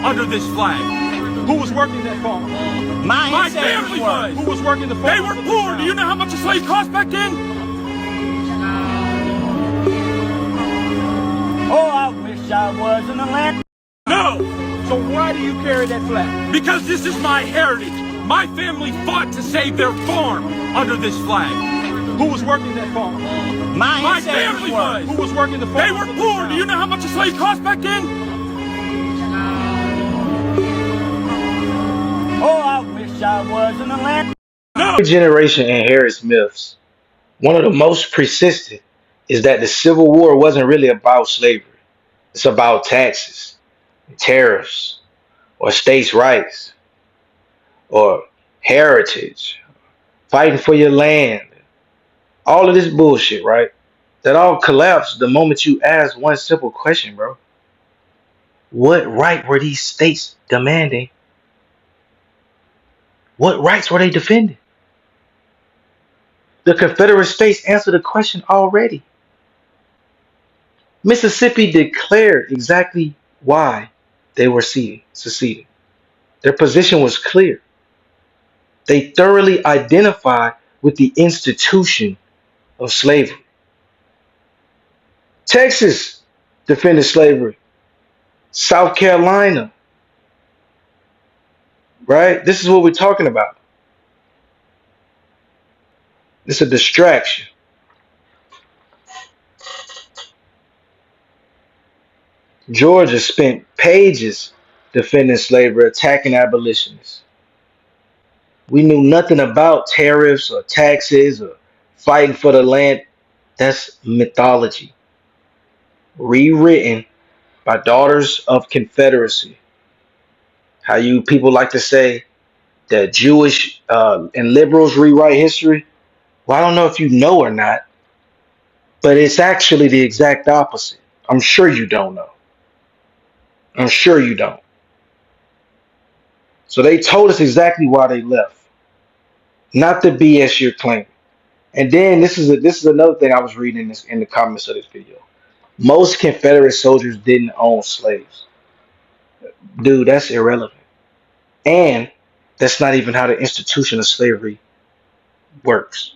under this flag. Who was working that farm? My family was. Who was working the farm? They were poor. Do you know how much a slave cost back then? Oh, I wish I was in the land. No, So why do you carry that flag? because this is my heritage. My family fought to save their farm under this flag. Who was working that farm? My family was. Who was working the farm? They were poor. Do you know how much a slave cost back then? Oh, I wish I was in the land. No. Every generation inherits myths. One of the most persistent is that the Civil War wasn't really about slavery. It's about taxes, tariffs, or states' rights, or heritage, fighting for your land. All of this bullshit, right? That all collapsed the moment you ask one simple question, bro. What right were these states demanding? What rights were they defending? The Confederate States answered the question already. Mississippi declared exactly why they were seceding. Their position was clear. They thoroughly identified with the institution of slavery. Texas defended slavery. South Carolina, right? This is what we're talking about. It's a distraction. Georgia spent pages defending slavery, attacking abolitionists. We knew nothing about tariffs or taxes or fighting for the land. That's mythology, rewritten by daughters of Confederacy. How you people like to say that Jewish and liberals rewrite history. Well, I don't know if you know or not, but it's actually the exact opposite. I'm sure you don't know. I'm sure you don't. So they told us exactly why they left, not the BS you're claiming. And then this is another thing I was reading in the comments of this video. Most Confederate soldiers didn't own slaves. Dude, that's irrelevant. And that's not even how the institution of slavery works.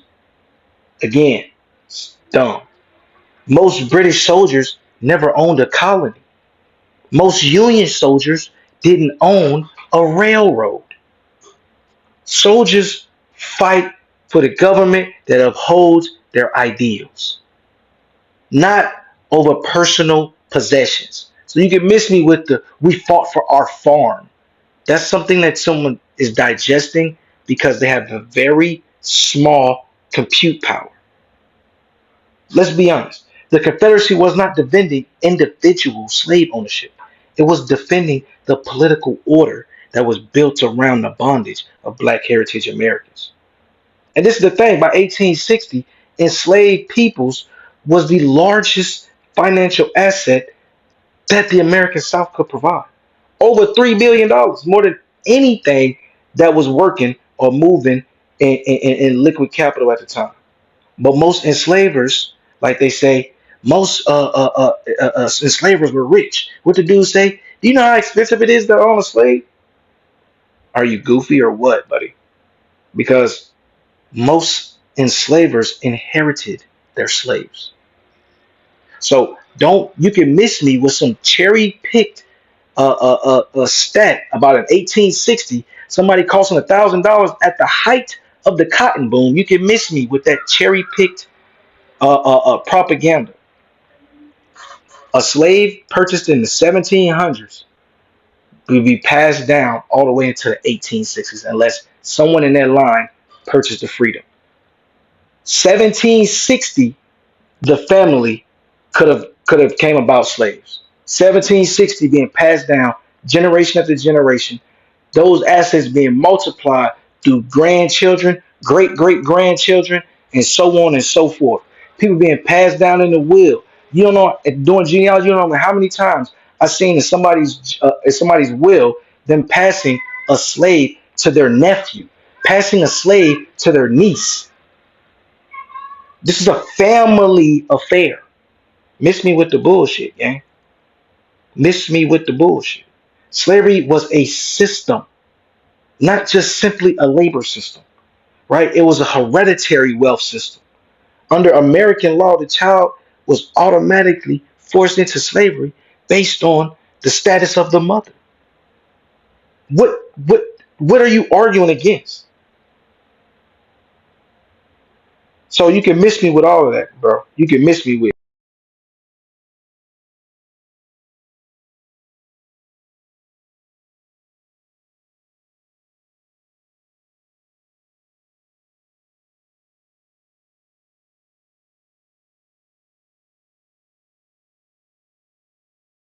Again, it's dumb. Most British soldiers never owned a colony. Most Union soldiers didn't own a railroad. Soldiers fight for the government that upholds their ideals, not over personal possessions. So you can miss me with the we fought for our farm. That's something that someone is digesting because they have a very small compute power. Let's be honest. The Confederacy was not defending individual slave ownership. It was defending the political order that was built around the bondage of Black heritage Americans. And this is the thing, by 1860, enslaved peoples was the largest financial asset that the American South could provide. Over $3 billion, more than anything that was working or moving in liquid capital at the time. But most enslavers, like they say, most enslavers were rich. What the dudes say? Do you know how expensive it is to own a slave? Are you goofy or what, buddy? Because most enslavers inherited their slaves. So you can miss me with some cherry picked a stat about an 1860 somebody costing $1,000 at the height of the cotton boom. You can miss me with that cherry picked propaganda. A slave purchased in the 1700s will be passed down all the way into the 1860s unless someone in that line purchased the freedom. 1760, the family could have came about slaves. 1760 being passed down generation after generation, those assets being multiplied through grandchildren, great great grandchildren, and so on and so forth. People being passed down in the will. You don't know, doing genealogy, you don't know how many times I've seen in somebody's will them passing a slave to their nephew, passing a slave to their niece. This is a family affair. Miss me with the bullshit, gang. Miss me with the bullshit. Slavery was a system, not just simply a labor system, right? It was a hereditary wealth system. Under American law, the child was automatically forced into slavery based on the status of the mother. What what what are you arguing against? So you can miss me with all of that, bro. You can miss me with